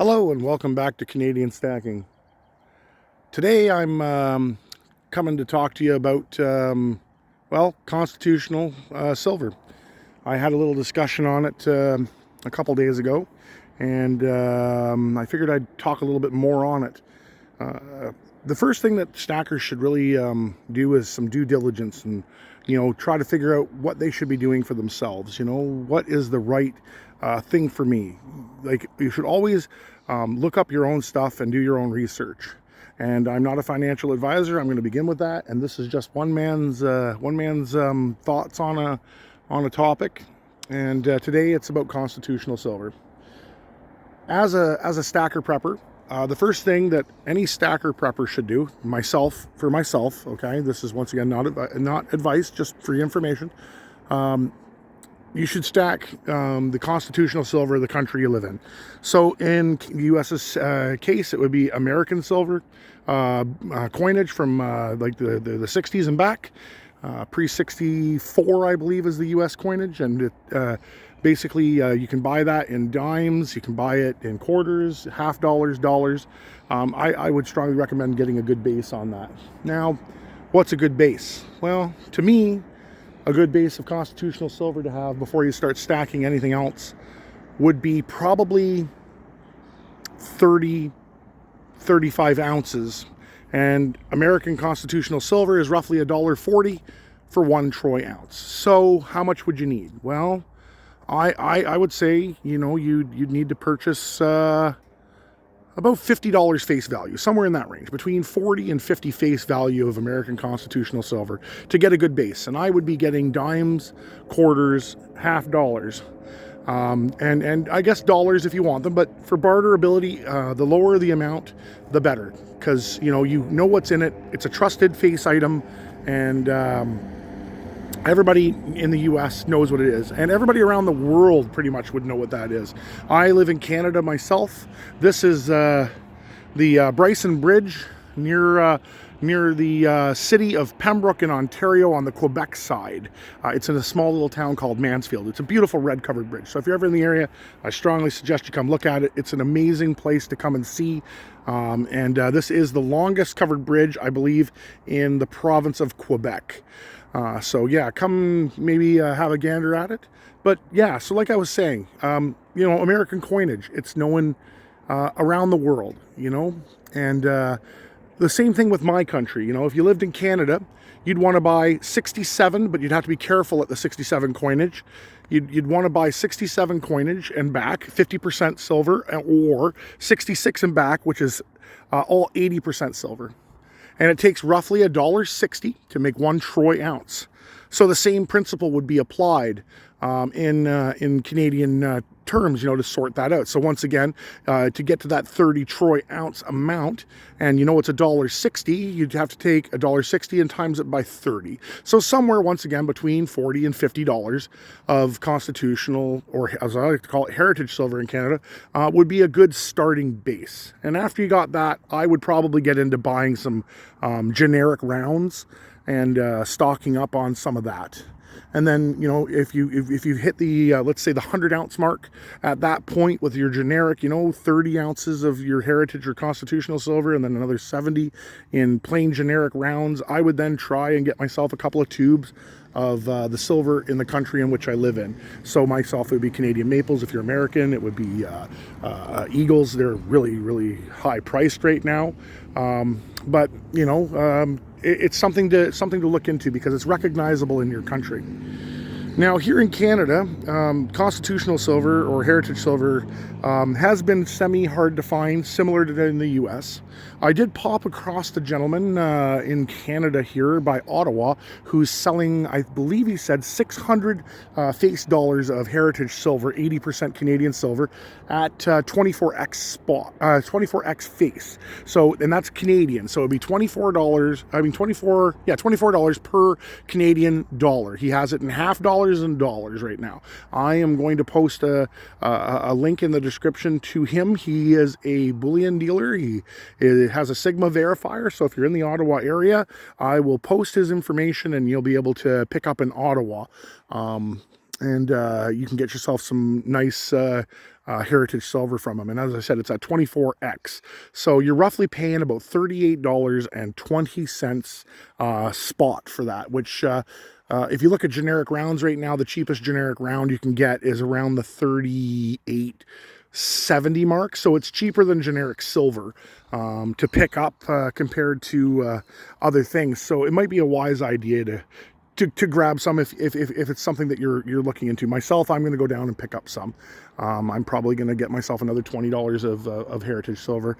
Hello and welcome back to Canadian Stacking. Today I'm coming to talk to you about, constitutional silver. I had a little discussion on it a couple days ago, and I figured I'd talk a little bit more on it. The first thing that stackers should really do is some due diligence and, try to figure out what they should be doing for themselves. What is the right thing for me? Like, you should always look up your own stuff and do your own research. And I'm not a financial advisor. I'm going to begin with that. And this is just one man's thoughts on a topic. And today it's about constitutional silver. As a stacker prepper, the first thing that any stacker prepper should do, for myself, okay, this is once again not advice, just free information. You should stack the constitutional silver of the country you live in. So in the U.S.'s case, it would be American silver coinage from like the 60s and back. Pre-64, I believe, is the U.S. coinage, and it, basically you can buy that in dimes, you can buy it in quarters, half dollars, dollars. I would strongly recommend getting a good base on that. Now, what's a good base? Well, to me, a good base of constitutional silver to have before you start stacking anything else would be probably 35 ounces. And American constitutional silver is roughly $1.40 for 1 troy ounce. So how much would you need? Well, I would say, you'd need to purchase about $50 face value, somewhere in that range, between 40 and 50 face value of American constitutional silver to get a good base. And I would be getting dimes, quarters, half dollars, and I guess dollars if you want them. But for barterability, the lower the amount, the better, because you know what's in it. It's a trusted face item, and everybody in the U.S. knows what it is, and everybody around the world pretty much would know what that is. I live in Canada myself. This is the Bryson Bridge near the city of Pembroke in Ontario on the Quebec side. It's in a small little town called Mansfield. It's a beautiful red covered bridge. So if you're ever in the area, I strongly suggest you come look at it. It's an amazing place to come and see. And this is the longest covered bridge, I believe, in the province of Quebec. So yeah, come maybe have a gander at it. But yeah, so like I was saying, American coinage, it's known around the world, and the same thing with my country. If you lived in Canada, you'd want to buy 67, but you'd have to be careful at the 67 coinage. You'd want to buy 67 coinage and back, 50% silver, or 66 and back, which is all 80% silver. And it takes roughly $1.60 to make 1 troy ounce. So the same principle would be applied in Canadian terms, to sort that out. So once again, to get to that 30 troy ounce amount, and it's $1.60, you'd have to take $1.60 and times it by 30. So somewhere, once again, between $40 and $50 of constitutional, or as I like to call it, heritage silver in Canada, would be a good starting base. And after you got that, I would probably get into buying some generic rounds and stocking up on some of that. And then, if you hit the, let's say the 100 ounce mark at that point with your generic, 30 ounces of your heritage or constitutional silver, and then another 70 in plain generic rounds, I would then try and get myself a couple of tubes of the silver in the country in which I live in. So myself, it would be Canadian maples. If you're American, it would be eagles. They're really, really high priced right now. But it's something to look into because it's recognizable in your country. Now, here in Canada, constitutional silver or heritage silver has been semi-hard to find, similar to in the U.S. I did pop across the gentleman in Canada here by Ottawa who's selling, I believe he said, 600 face dollars of heritage silver, 80% Canadian silver, at 24x spot, 24x face. So, and that's Canadian. So it'd be $24 per Canadian dollar. He has it in half dollars and dollars right now. I am going to post a link in the description to him. He is a bullion dealer. He has a Sigma verifier. So if you're in the Ottawa area, I will post his information and you'll be able to pick up in Ottawa. And you can get yourself some nice heritage silver from them. And as I said, it's at 24X. So you're roughly paying about $38.20 spot for that, which if you look at generic rounds right now, the cheapest generic round you can get is around the 38.70 mark. So it's cheaper than generic silver to pick up compared to other things. So it might be a wise idea to grab some if it's something that you're looking into. Myself, I'm going to go down and pick up some. I'm probably going to get myself another $20 of heritage silver.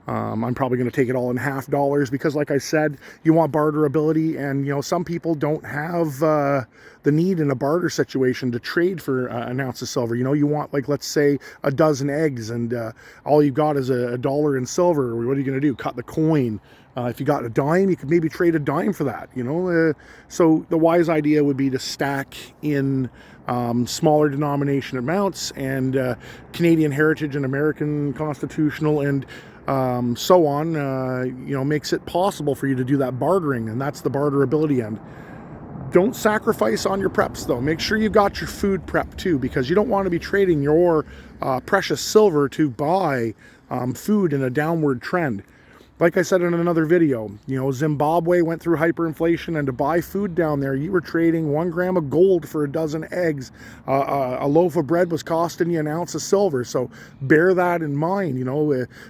I'm probably going to take it all in $half because, like I said, you want barterability, and some people don't have the need in a barter situation to trade for an ounce of silver. You want, like, let's say a dozen eggs, and all you've got is a dollar in silver. What are you going to do? Cut the coin. If you got a dime, you could maybe trade a dime for that. So the wise idea would be to stack in smaller denomination amounts, and Canadian heritage and American constitutional and so on, makes it possible for you to do that bartering, and that's the barterability end. Don't sacrifice on your preps, though. Make sure you've got your food prep too, because you don't want to be trading your precious silver to buy food in a downward trend. Like I said in another video, Zimbabwe went through hyperinflation, and to buy food down there, you were trading 1 gram of gold for a dozen eggs. A loaf of bread was costing you an ounce of silver. So bear that in mind.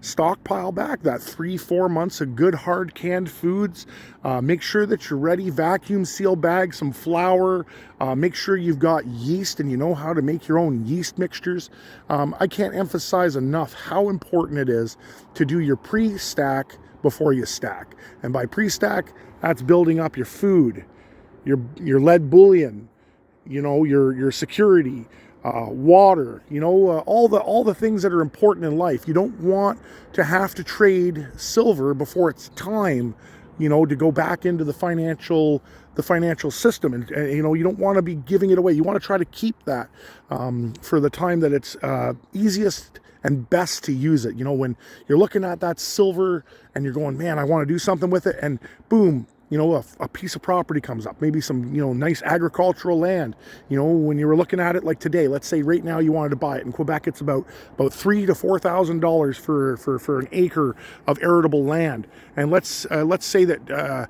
Stockpile back that 3-4 months of good hard canned foods. Make sure that you're ready. Vacuum seal bag some flour. Make sure you've got yeast and you know how to make your own yeast mixtures. I can't emphasize enough how important it is to do your pre-stack before you stack. And by pre-stack, that's building up your food, your lead bullion, your security, water, all the things that are important in life. You don't want to have to trade silver before it's time, to go back into the financial system, and you don't want to be giving it away. You want to try to keep that for the time that it's easiest and best to use it. When you're looking at that silver and you're going, man, I want to do something with it, and boom, a piece of property comes up, maybe some, nice agricultural land. When you were looking at it, like today, let's say right now you wanted to buy it. In Quebec, it's about $3,000 to $4,000 for an acre of arable land. And let's say that,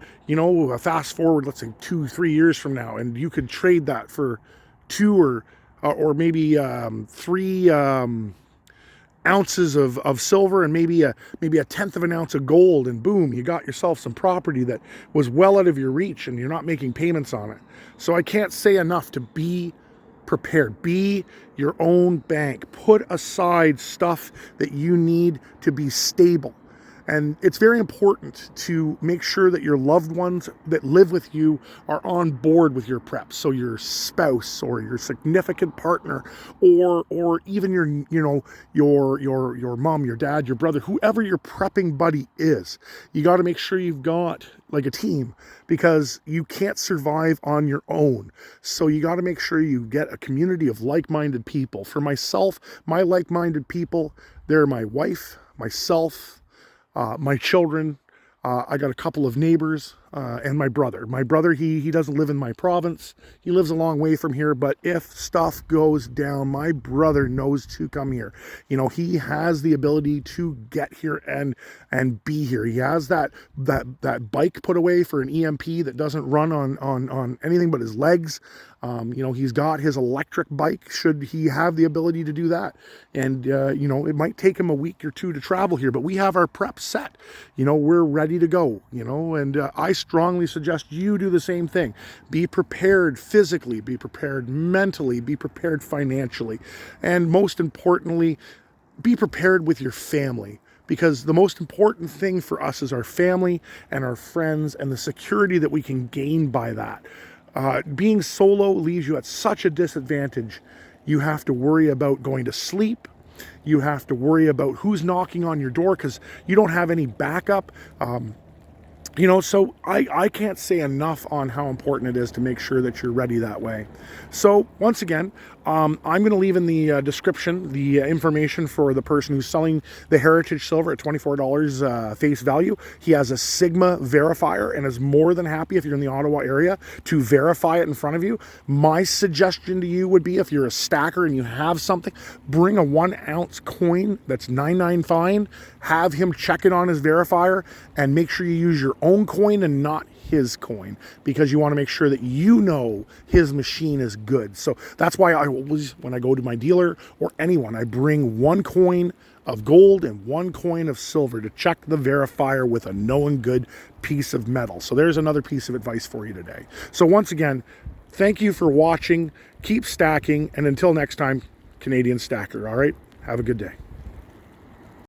fast forward, let's say 2-3 years from now, and you could trade that for 2 or maybe 3 ounces of silver, and maybe a 1/10 of an ounce of gold, and boom, you got yourself some property that was well out of your reach, and you're not making payments on it. So I can't say enough to be prepared. Be your own bank. Put aside stuff that you need to be stable. And it's very important to make sure that your loved ones that live with you are on board with your preps. So your spouse or your significant partner, or even your mom, your dad, your brother, whoever your prepping buddy is. You got to make sure you've got like a team, because you can't survive on your own. So you got to make sure you get a community of like-minded people. For myself, my like-minded people, they're my wife, myself, my children. I got a couple of neighbors, and my brother. My brother, he doesn't live in my province. He lives a long way from here, but if stuff goes down, my brother knows to come here. He has the ability to get here and be here. He has that bike put away for an EMP that doesn't run on anything but his legs. He's got his electric bike should he have the ability to do that. And, it might take him a week or 2 to travel here, but we have our prep set. We're ready to go, and I strongly suggest you do the same thing. Be prepared physically, be prepared mentally, be prepared financially, and most importantly, be prepared with your family. Because the most important thing for us is our family and our friends and the security that we can gain by that. Being solo leaves you at such a disadvantage. You have to worry about going to sleep. You have to worry about who's knocking on your door because you don't have any backup. You know, so I can't say enough on how important it is to make sure that you're ready that way. So once again, I'm going to leave in the description the information for the person who's selling the Heritage Silver at $24 face value. He has a Sigma verifier and is more than happy, if you're in the Ottawa area, to verify it in front of you. My suggestion to you would be, if you're a stacker and you have something, bring a 1 ounce coin that's $9.95 fine. Have him check it on his verifier and make sure you use your own coin and not his coin, because you want to make sure that you know his machine is good. So that's why I always, when I go to my dealer or anyone, I bring 1 coin of gold and 1 coin of silver to check the verifier with a known good piece of metal. So there's another piece of advice for you today. So once again, thank you for watching. Keep stacking, and until next time, Canadian Stacker. All right, have a good day.